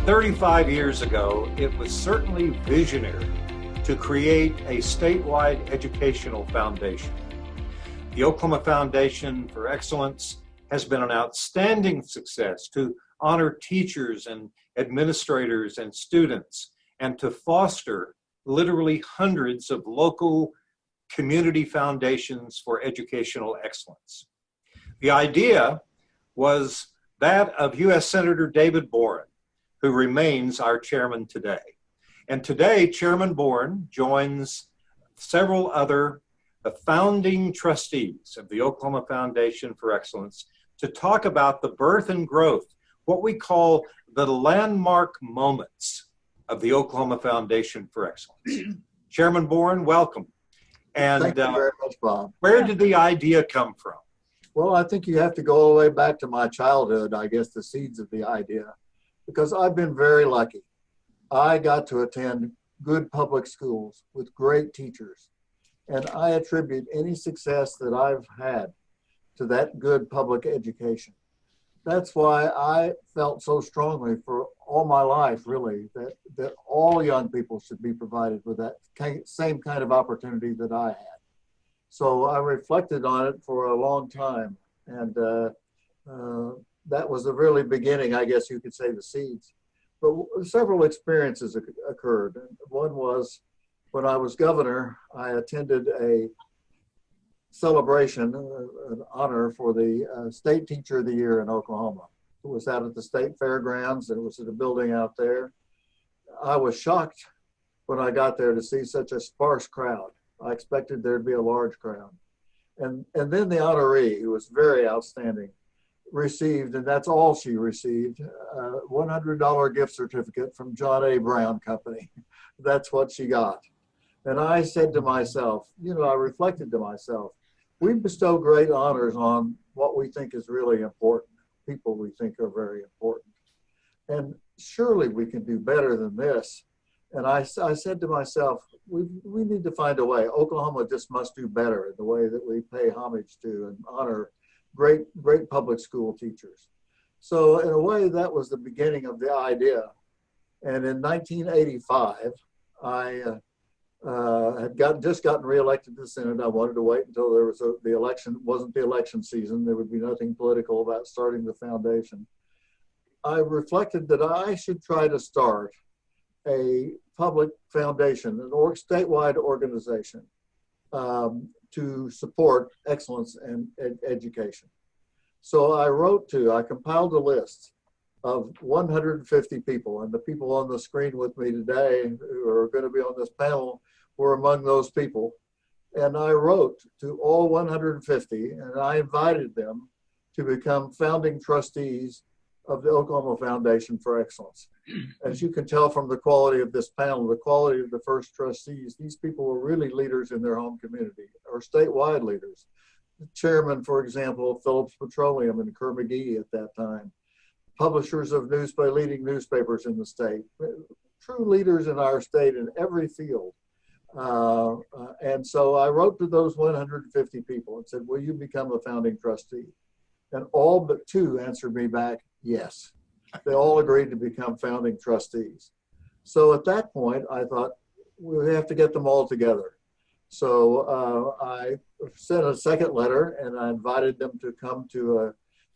35 years ago, it was certainly visionary to create a statewide educational foundation. The Oklahoma Foundation for Excellence has been an outstanding success to honor teachers and administrators and students and to foster literally hundreds of local community foundations for educational excellence. The idea was that of U.S. Senator David Boren, who remains our chairman today. And today, Chairman Boren joins several other founding trustees of the Oklahoma Foundation for Excellence to talk about the birth and growth, what we call the landmark moments of the Oklahoma Foundation for Excellence. Chairman Boren, welcome. And thank you very much, Bob. Where did the idea come from? Well, I think you have to go all the way back to my childhood, I guess, the seeds of the idea, because I've been very lucky. I got to attend good public schools with great teachers, and I attribute any success that I've had to that good public education. That's why I felt so strongly for all my life, really, that all young people should be provided with that same kind of opportunity that I had. So I reflected on it for a long time, and that was the really beginning, I guess you could say, the seeds. But several experiences occurred. One was when I was governor, I attended a celebration, an honor for the State Teacher of the Year in Oklahoma. It was out at the State Fairgrounds, and it was at a building out there. I was shocked when I got there to see such a sparse crowd. I expected there'd be a large crowd. And then the honoree, who was very outstanding, received, and that's all she received, a $100 gift certificate from John A. Brown Company. That's what she got. And I said to myself, I reflected to myself, we bestow great honors on what we think is really important, people we think are very important. And surely we can do better than this. And I said to myself, we need to find a way. Oklahoma just must do better in the way that we pay homage to and honor great public school teachers. So in a way, that was the beginning of the idea. And in 1985, I had just gotten reelected to the Senate. I wanted to wait until there was the election. It wasn't the election season. There would be nothing political about starting the foundation. I reflected that I should try to start a public foundation, an statewide organization to support excellence in education. So I compiled a list of 150 people, and the people on the screen with me today who are going to be on this panel were among those people. And I wrote to all 150, and I invited them to become founding trustees of the Oklahoma Foundation for Excellence. As you can tell from the quality of this panel, the quality of the first trustees, these people were really leaders in their home community, or statewide leaders. The chairman, for example, Phillips Petroleum in Kerr-McGee at that time, publishers of leading newspapers in the state, true leaders in our state in every field. And so I wrote to those 150 people and said, will you become a founding trustee? And all but two answered me back, yes. They all agreed to become founding trustees. So at that point, I thought, we have to get them all together. So I sent a second letter, and I invited them to come to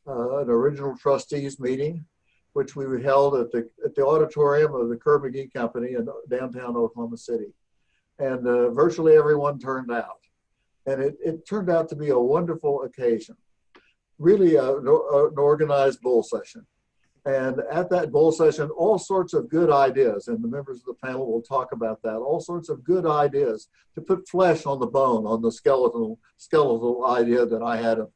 an original trustees meeting, which we held at the auditorium of the Kerr-McGee Company in downtown Oklahoma City. And virtually everyone turned out. And it turned out to be a wonderful occasion, really an organized bull session. And at that goal session, all sorts of good ideas, and the members of the panel will talk about that, all sorts of good ideas to put flesh on the bone, on the skeletal idea that I had of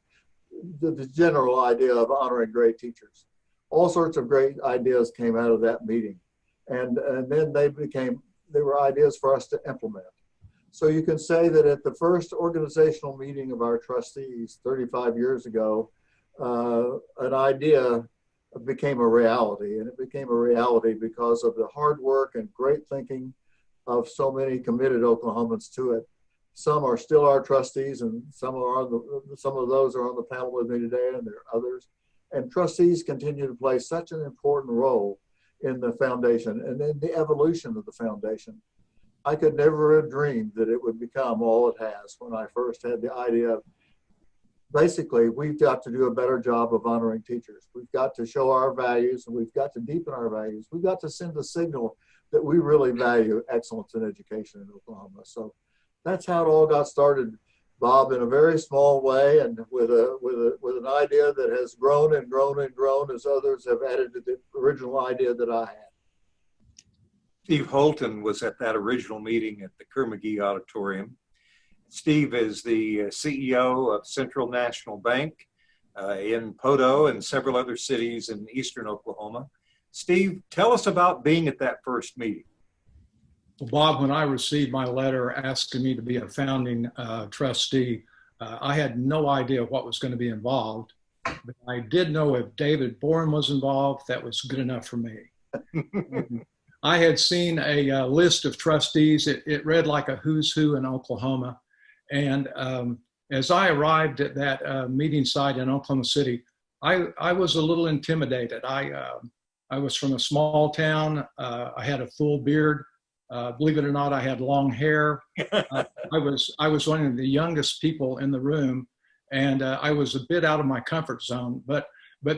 the general idea of honoring great teachers. All sorts of great ideas came out of that meeting. And then they were ideas for us to implement. So you can say that at the first organizational meeting of our trustees 35 years ago, an idea became a reality, and it became a reality because of the hard work and great thinking of so many committed Oklahomans to it. Some are still our trustees, and some of those are on the panel with me today, and there are others. And trustees continue to play such an important role in the foundation and in the evolution of the foundation. I could never have dreamed that it would become all it has when I first had the idea of, basically, we've got to do a better job of honoring teachers. We've got to show our values, and we've got to deepen our values. We've got to send a signal that we really value excellence in education in Oklahoma. So that's how it all got started, Bob, in a very small way, and with an idea that has grown and grown and grown as others have added to the original idea that I had. Steve Holton was at that original meeting at the Kerr-McGee Auditorium. Steve is the CEO of Central National Bank in Poteau and several other cities in eastern Oklahoma. Steve, tell us about being at that first meeting. Well, Bob, when I received my letter asking me to be a founding trustee, I had no idea what was going to be involved. But I did know if David Boren was involved, that was good enough for me. I had seen a list of trustees. It read like a who's who in Oklahoma. And as I arrived at that meeting site in Oklahoma City, I was a little intimidated. I was from a small town. I had a full beard. Believe it or not, I had long hair. I was one of the youngest people in the room, and I was a bit out of my comfort zone. But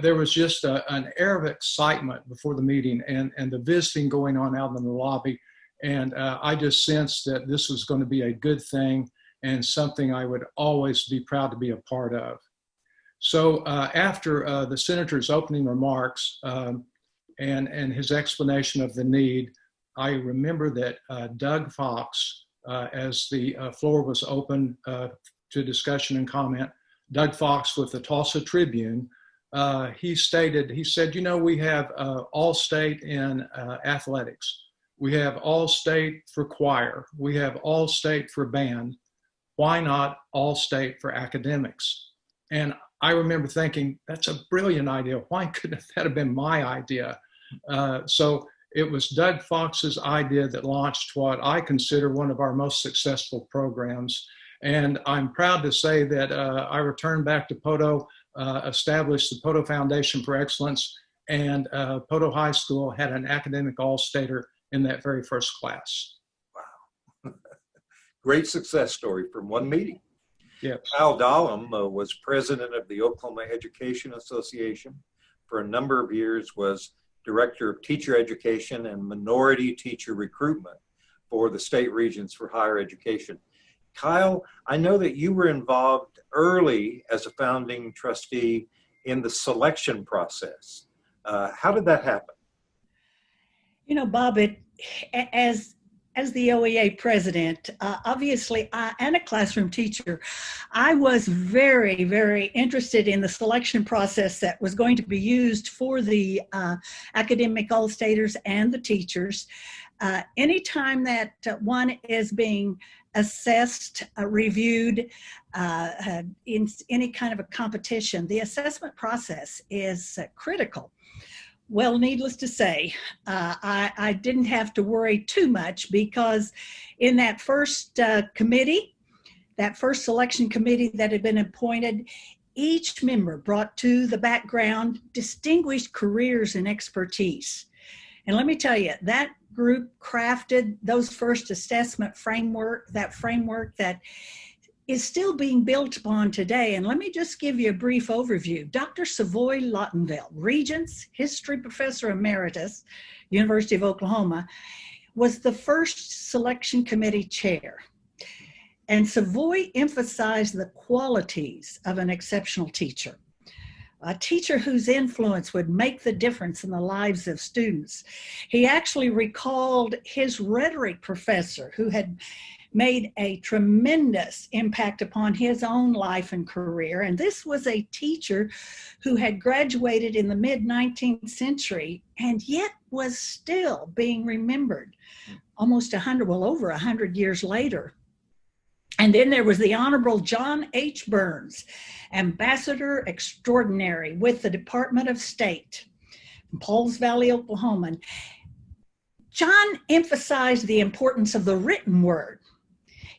there was just an air of excitement before the meeting, and the visiting going on out in the lobby. And I just sensed that this was going to be a good thing and something I would always be proud to be a part of. So after the senator's opening remarks and his explanation of the need, I remember that Doug Fox, as the floor was open to discussion and comment, Doug Fox with the Tulsa Tribune, he said, you know, we have All-State in athletics. We have All-State for choir. We have All-State for band. Why not All-State for academics? And I remember thinking, that's a brilliant idea. Why couldn't that have been my idea? So it was Doug Fox's idea that launched what I consider one of our most successful programs. And I'm proud to say that I returned back to Poteau, established the Poteau Foundation for Excellence, and Poteau High School had an academic all-stater in that very first class. Wow. Great success story from one meeting. Yes. Kyle Dahlem was president of the Oklahoma Education Association. For a number of years was director of teacher education and minority teacher recruitment for the state regions for higher education. Kyle, I know that you were involved early as a founding trustee in the selection process. How did that happen? You know, Bob, as the OEA president, obviously, and a classroom teacher, I was very, very interested in the selection process that was going to be used for the academic all-staters and the teachers. Anytime that one is being assessed, reviewed in any kind of a competition, the assessment process is critical. Well, needless to say, I didn't have to worry too much, because in that first committee, that first selection committee that had been appointed, each member brought to the background distinguished careers and expertise. And let me tell you, that group crafted those first assessment framework, that is still being built upon today. And let me just give you a brief overview. Dr. Savoy Lautenville, Regents, History Professor Emeritus, University of Oklahoma, was the first selection committee chair. And Savoy emphasized the qualities of an exceptional teacher, a teacher whose influence would make the difference in the lives of students. He actually recalled his rhetoric professor, who had made a tremendous impact upon his own life and career. And this was a teacher who had graduated in the mid-19th century and yet was still being remembered almost over 100 years later. And then there was the Honorable John H. Burns, Ambassador Extraordinary with the Department of State, in Pauls Valley, Oklahoma. John emphasized the importance of the written word.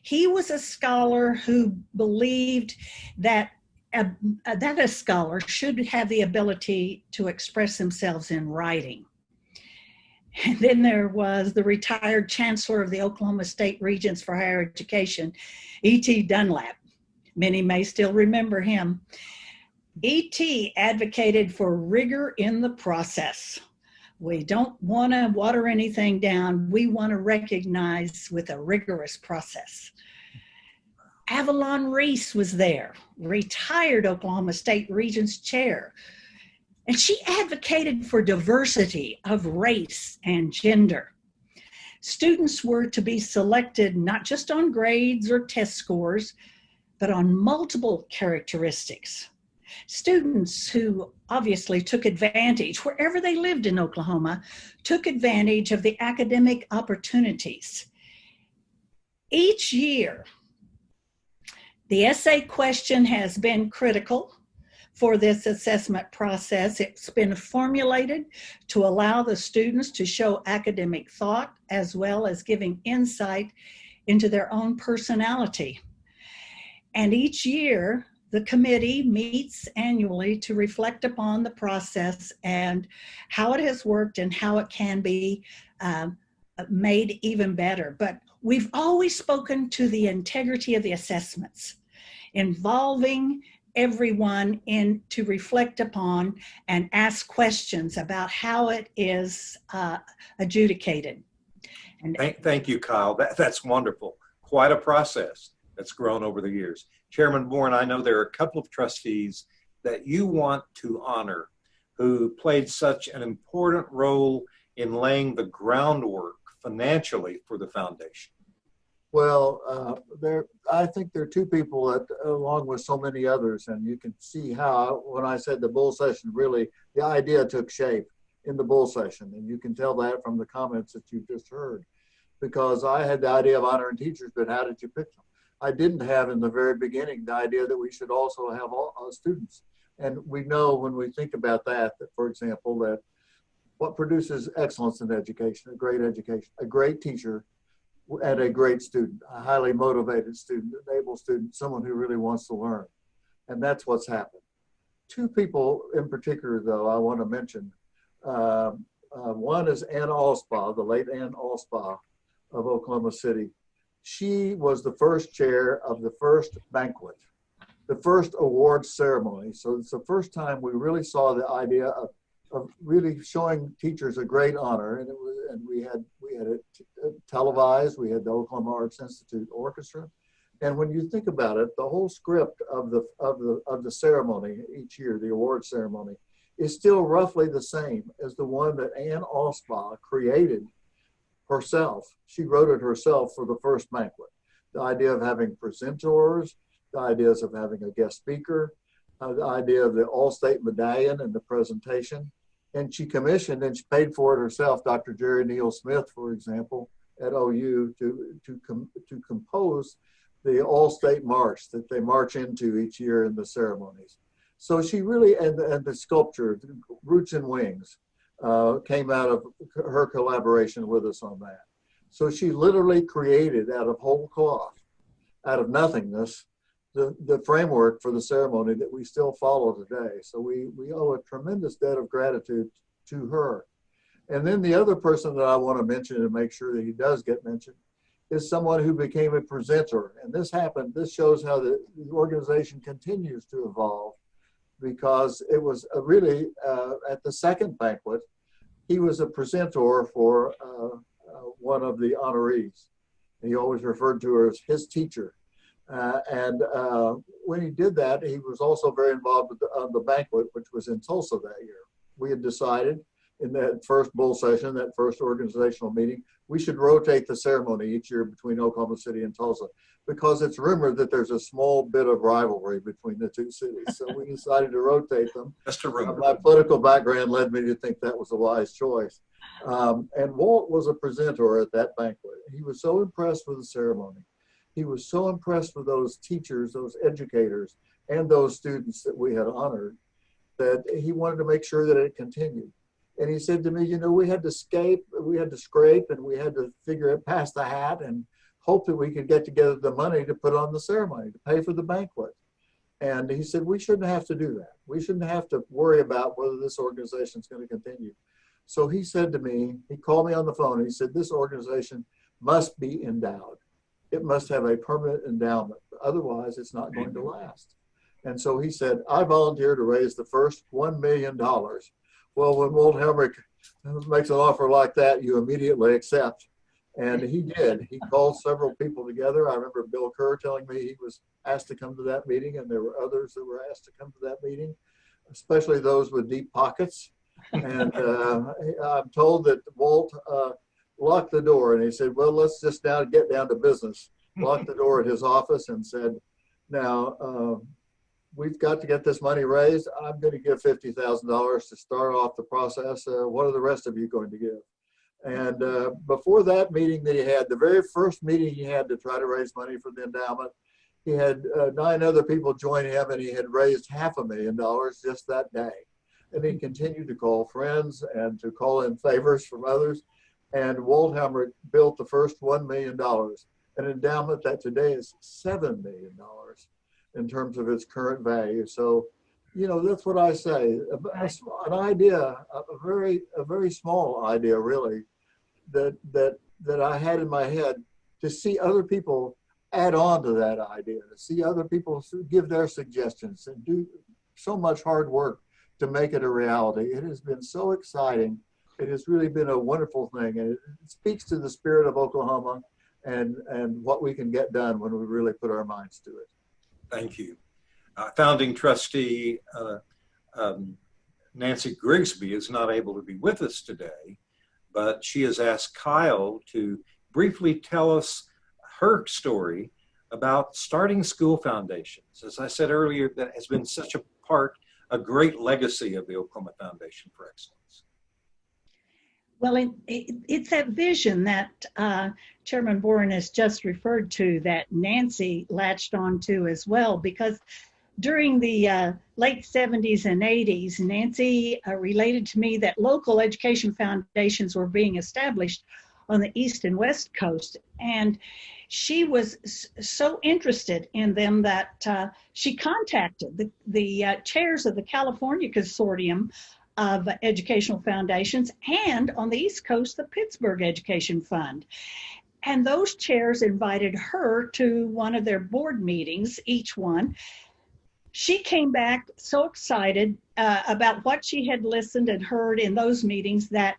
He was a scholar who believed that a scholar should have the ability to express themselves in writing. And then there was the retired chancellor of the Oklahoma State Regents for Higher Education, E.T. Dunlap. Many may still remember him. E.T. advocated for rigor in the process. We don't want to water anything down. We want to recognize with a rigorous process. Avalon Reese was there, retired Oklahoma State Regents chair. And she advocated for diversity of race and gender. Students were to be selected not just on grades or test scores, but on multiple characteristics. Students who obviously took advantage, wherever they lived in Oklahoma, took advantage of the academic opportunities. Each year, the essay question has been critical for this assessment process. It's been formulated to allow the students to show academic thought as well as giving insight into their own personality. And each year, the committee meets annually to reflect upon the process and how it has worked and how it can be made even better. But we've always spoken to the integrity of the assessments, involving everyone in to reflect upon and ask questions about how it is adjudicated. And Thank you, Kyle. That's wonderful. Quite a process that's grown over the years. Chairman Bourne, I know there are a couple of trustees that you want to honor who played such an important role in laying the groundwork financially for the foundation. Well, I think there are two people that, along with so many others, and you can see how, when I said the bull session, really, the idea took shape in the bull session. And you can tell that from the comments that you've just heard, because I had the idea of honoring teachers, but how did you pick them? I didn't have in the very beginning the idea that we should also have all students. And we know when we think about that, for example, that what produces excellence in education, a great teacher, and a great student, a highly motivated student, an able student, someone who really wants to learn. And that's what's happened. Two people in particular, though, I want to mention. One is Ann Allspar, the late Ann Allspar of Oklahoma City. She was the first chair of the first banquet, the first award ceremony. So it's the first time we really saw the idea of really showing teachers a great honor, and we had it televised. We had the Oklahoma Arts Institute Orchestra, and when you think about it, the whole script of the ceremony each year, the award ceremony, is still roughly the same as the one that Ann Allspar created herself. She wrote it herself for the first banquet. The idea of having presenters, the ideas of having a guest speaker, the idea of the all-state medallion and the presentation. And she commissioned and she paid for it herself, Dr. Jerry Neal Smith, for example, at OU to compose the all-state march that they march into each year in the ceremonies. So she really, and the sculpture, Roots and Wings, came out of her collaboration with us on that. So she literally created out of whole cloth, out of nothingness, the framework for the ceremony that we still follow today. So we owe a tremendous debt of gratitude to her. And then the other person that I want to mention and make sure that he does get mentioned is someone who became a presenter. And this shows how the organization continues to evolve, because it was really at the second banquet, he was a presenter for one of the honorees. He always referred to her as his teacher. When he did that, he was also very involved with the banquet, which was in Tulsa that year. We had decided in that first bull session, that first organizational meeting, we should rotate the ceremony each year between Oklahoma City and Tulsa, because it's rumored that there's a small bit of rivalry between the two cities. So we decided to rotate them. Just a rumor. My political background led me to think that was a wise choice. And Walt was a presenter at that banquet. He was so impressed with the ceremony. He was so impressed with those teachers, those educators, and those students that we had honored, that he wanted to make sure that it continued. And he said to me, you know, we had to scrape, and we had to figure it past the hat and hope that we could get together the money to put on the ceremony, to pay for the banquet. And he said, we shouldn't have to do that. We shouldn't have to worry about whether this organization is going to continue. So he said to me, he called me on the phone and he said, this organization must be endowed. It must have a permanent endowment. Otherwise, it's not going to last. And so he said, I volunteer to raise the first $1 million. Well, when Walt Helmrich makes an offer like that, you immediately accept. And he did. He called several people together. I remember Bill Kerr telling me he was asked to come to that meeting, and there were others that were asked to come to that meeting, especially those with deep pockets. And I'm told that Walt locked the door, and he said, well, let's just now get down to business. Locked the door at his office and said, now, we've got to get this money raised. I'm going to give $50,000 to start off the process. What are the rest of you going to give? And before that meeting that he had, the very first meeting he had to try to raise money for the endowment, he had 9 other people join him, and he had raised $500,000 just that day. And he continued to call friends and to call in favors from others. And Walt Helmrich built the first $1 million, an endowment that today is $7 million in terms of its current value. So, you know, that's what I say. An idea, a very small idea, really, that I had in my head, to see other people add on to that idea, to see other people give their suggestions and do so much hard work to make it a reality. It has been so exciting. It has really been a wonderful thing, and it speaks to the spirit of Oklahoma and what we can get done when we really put our minds to it. Thank you. Founding trustee Nancy Grigsby is not able to be with us today, but she has asked Kyle to briefly tell us her story about starting school foundations. As I said earlier, that has been such a great legacy of the Oklahoma Foundation for Excellence. Well, it's that vision that Chairman Boren has just referred to that Nancy latched onto as well, because during the late 70s and 80s, Nancy related to me that local education foundations were being established on the East and West Coast. And she was so interested in them that she contacted the chairs of the California Consortium of Educational Foundations, and on the East Coast, the Pittsburgh Education Fund. And those chairs invited her to one of their board meetings, each one. She came back so excited about what she had listened and heard in those meetings that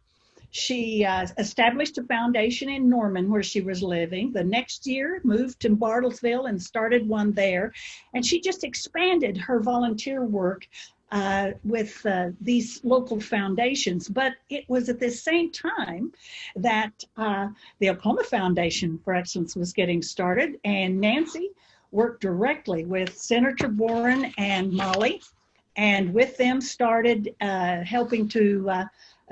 she established a foundation in Norman, where she was living. The next year, moved to Bartlesville and started one there. And she just expanded her volunteer work with these local foundations. But it was at the same time that the Oklahoma Foundation for Excellence was getting started, and Nancy worked directly with Senator Boren and Molly, and with them started helping to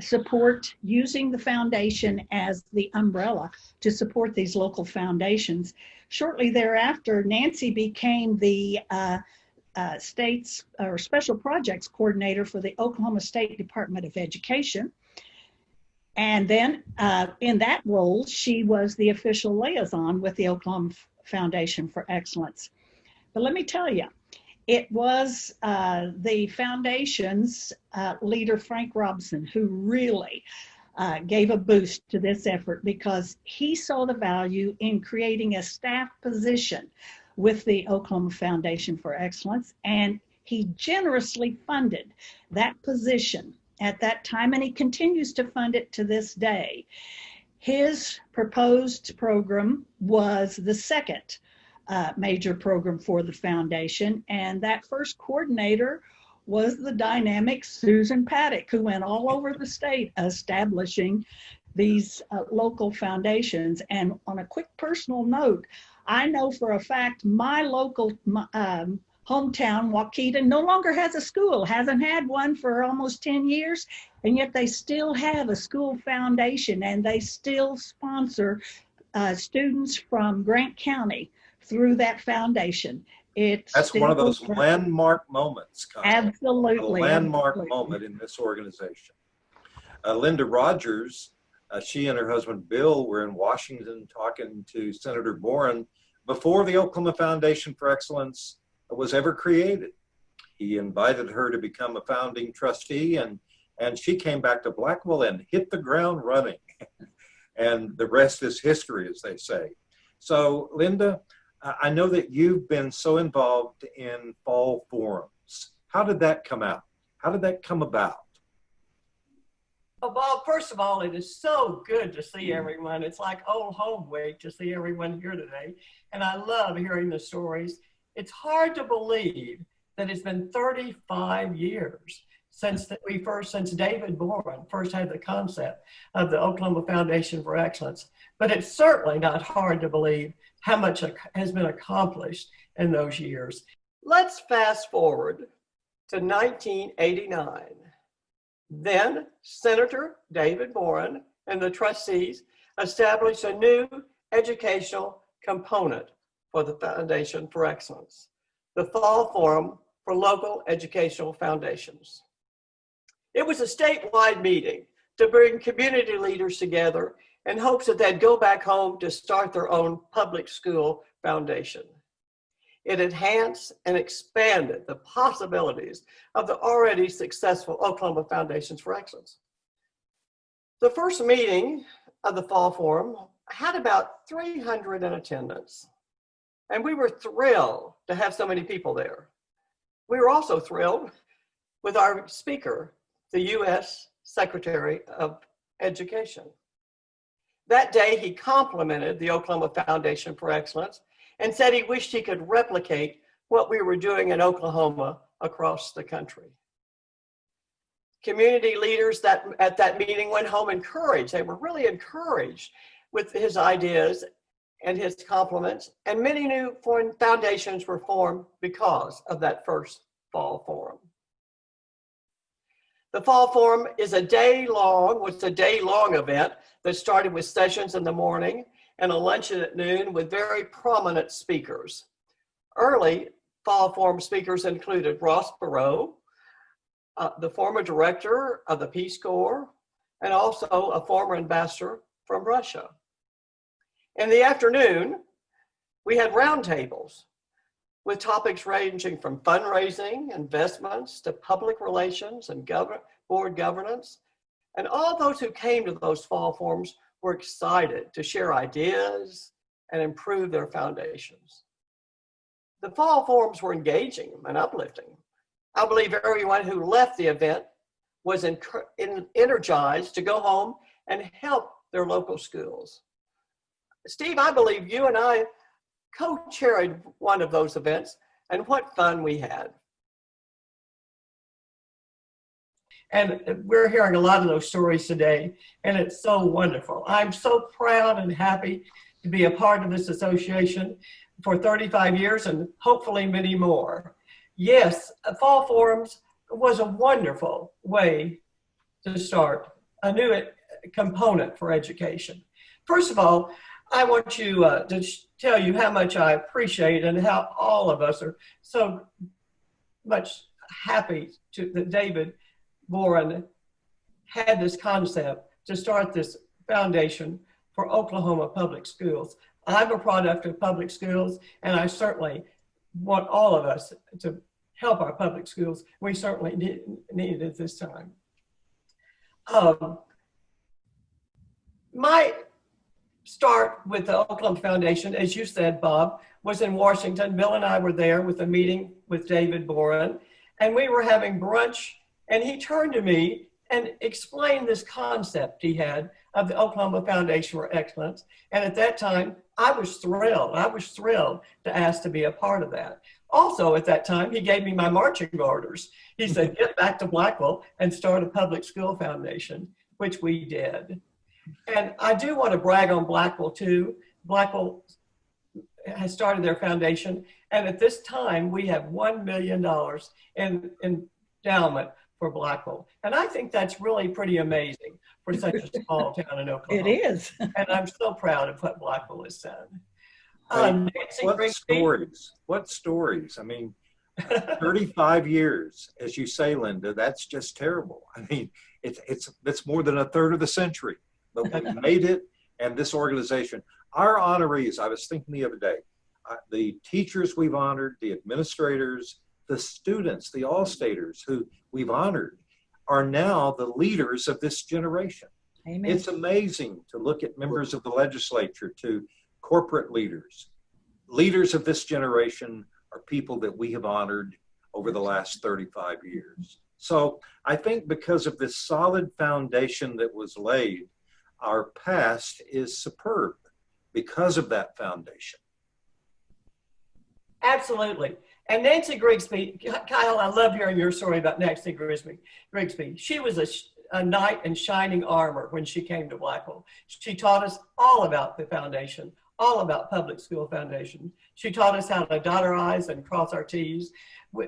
support using the foundation as the umbrella to support these local foundations. Shortly thereafter, Nancy became the state's or special projects coordinator for the Oklahoma State Department of Education. And then in that role, she was the official liaison with the Oklahoma Foundation for Excellence. But let me tell you, it was the foundation's leader, Frank Robinson, who really gave a boost to this effort, because he saw the value in creating a staff position with the Oklahoma Foundation for Excellence, and he generously funded that position at that time, and he continues to fund it to this day. His proposed program was the second major program for the foundation, and that first coordinator was the dynamic Susan Paddock, who went all over the state establishing these local foundations. And on a quick personal note, I know for a fact my local hometown, Waukeeta, no longer has a school, hasn't had one for almost 10 years, and yet they still have a school foundation, and they still sponsor students from Grant County through that foundation. That's one of those landmark moments, Kyle. Absolutely. A landmark moment in this organization. Linda Rogers, she and her husband Bill were in Washington talking to Senator Boren before the Oklahoma Foundation for Excellence was ever created. He invited her to become a founding trustee, and And she came back to Blackwell and hit the ground running. And the rest is history, as they say. So, Linda, I know that you've been so involved in fall forums. How did that come out? How did that come about? Well, Bob, first of all, it is so good to see everyone. It's like old home week to see everyone here today. And I love hearing the stories. It's hard to believe that it's been 35 years since David Boren first had the concept of the Oklahoma Foundation for Excellence. But it's certainly not hard to believe how much has been accomplished in those years. Let's fast forward to 1989. Then Senator David Boren and the trustees established a new educational component for the Foundation for Excellence, the Fall Forum for Local Educational Foundations. It was a statewide meeting to bring community leaders together in hopes that they'd go back home to start their own public school foundation. It enhanced and expanded the possibilities of the already successful Oklahoma Foundations for Excellence. The first meeting of the Fall Forum had about 300 in attendance, and we were thrilled to have so many people there. We were also thrilled with our speaker, the U.S. Secretary of Education. That day, he complimented the Oklahoma Foundation for Excellence and said he wished he could replicate what we were doing in Oklahoma across the country. Community leaders at that meeting went home encouraged. They were really encouraged with his ideas and his compliments, and many new foreign foundations were formed because of that first Fall Forum. The Fall Forum was a day-long event that started with sessions in the morning and a luncheon at noon with very prominent speakers. Early Fall Forum speakers included Ross Perot, the former director of the Peace Corps, and also a former ambassador from Russia. In the afternoon, we had roundtables with topics ranging from fundraising, investments, to public relations and board governance. And all those who came to those fall forums were excited to share ideas and improve their foundations. The fall forums were engaging and uplifting. I believe everyone who left the event was energized to go home and help their local schools. Steve, I believe you and I co-chaired one of those events, and what fun we had. And we're hearing a lot of those stories today, and it's so wonderful. I'm so proud and happy to be a part of this association for 35 years and hopefully many more. Yes, Fall Forums was a wonderful way to start a new component for education. First of all, I want you to tell you how much I appreciate and how all of us are so much happy that David Boren had this concept to start this foundation for Oklahoma public schools. I'm a product of public schools, and I certainly want all of us to help our public schools. We certainly need it at this time. My start with the Oklahoma Foundation, as you said, Bob, was in Washington. Bill and I were there with a meeting with David Boren, and we were having brunch, and he turned to me and explained this concept he had of the Oklahoma Foundation for Excellence. And at that time, I was thrilled. I was thrilled to ask to be a part of that. Also at that time, he gave me my marching orders. He said, get back to Blackwell and start a public school foundation, which we did. And I do want to brag on Blackwell too. Blackwell has started their foundation. And at this time, we have $1 million in endowment for Blackwell. And I think that's really pretty amazing for such a small town in Oklahoma. It is. And I'm so proud of what Blackwell has done. What stories? I mean, 35 years, as you say, Linda, that's just terrible. I mean, it's more than a third of the century, but we made it. And this organization, our honorees, I was thinking the other day, the teachers we've honored, the administrators, the students, the All-Staters who we've honored are now the leaders of this generation. Amen. It's amazing to look at members of the legislature, to corporate leaders. Leaders of this generation are people that we have honored over the last 35 years. So I think because of this solid foundation that was laid, our past is superb because of that foundation. Absolutely. And Nancy Grigsby, Kyle, I love hearing your story about Nancy Grigsby. She was a knight in shining armor when she came to Blackwell. She taught us all about the foundation, all about public school foundation. She taught us how to dot our I's and cross our T's.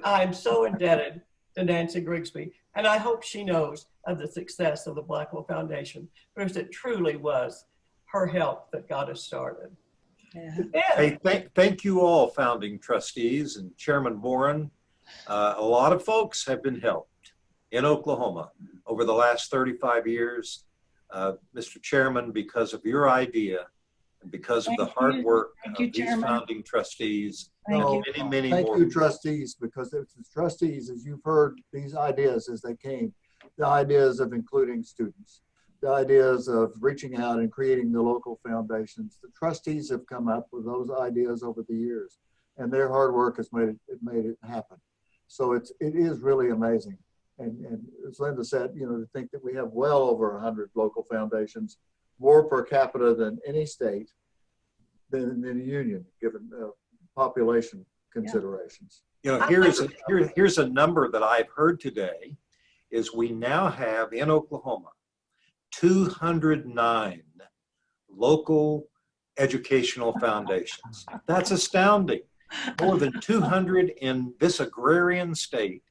I'm so indebted to Nancy Grigsby, and I hope she knows of the success of the Blackwell Foundation, because it truly was her help that got us started. Yeah. Hey, thank you all, founding trustees and Chairman Boren. A lot of folks have been helped in Oklahoma over the last 35 years. Mr. Chairman, because of your idea and because of the hard work of these founding trustees, many Thank more. you, trustees, because it's the trustees, as you've heard these ideas as they came, the ideas of including students, the ideas of reaching out and creating the local foundations. The trustees have come up with those ideas over the years, and their hard work has made it happen. So it is really amazing. And as Linda said, you know, to think that we have well over 100 local foundations, more per capita than any state, than the union, given population considerations. You know, here's a number that I've heard today, is we now have in Oklahoma 209 local educational foundations. That's astounding. More than 200 in this agrarian state,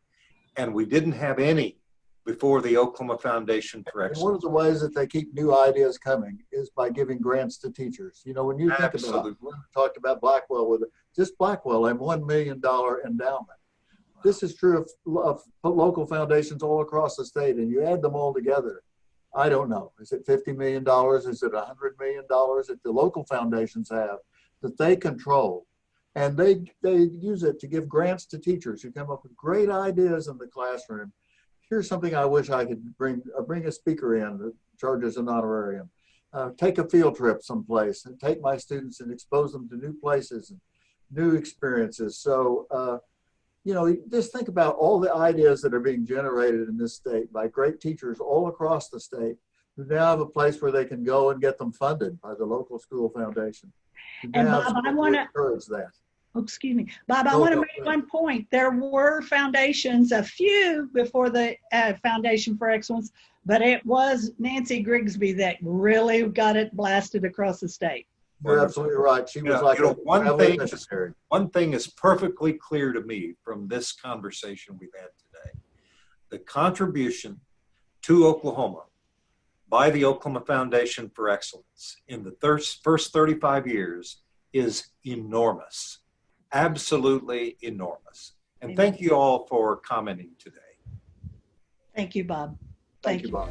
and we didn't have any before the Oklahoma Foundation for Excellence. One of the ways that they keep new ideas coming is by giving grants to teachers. You know, when you think about it, we talked about Blackwell, with just Blackwell and $1 million endowment. This is true of local foundations all across the state, and you add them all together. I don't know. Is it $50 million? Is it $100 million that the local foundations have that they control? And they use it to give grants to teachers who come up with great ideas in the classroom. Here's something I wish I could bring a speaker in that charges an honorarium. Take a field trip someplace and take my students and expose them to new places and new experiences. So, you know, just think about all the ideas that are being generated in this state by great teachers all across the state who now have a place where they can go and get them funded by the local school foundation. And Bob, I want to encourage that. Oh, excuse me, Bob, I want to make one point. There were foundations, a few before the Foundation for Excellence, but it was Nancy Grigsby that really got it blasted across the state. You're absolutely right. She was like one thing is perfectly clear to me from this conversation we've had today. The contribution to Oklahoma by the Oklahoma Foundation for Excellence in the first 35 years is enormous. Absolutely enormous. And thank you all for commenting today. Thank you, Bob. Thank you, Bob.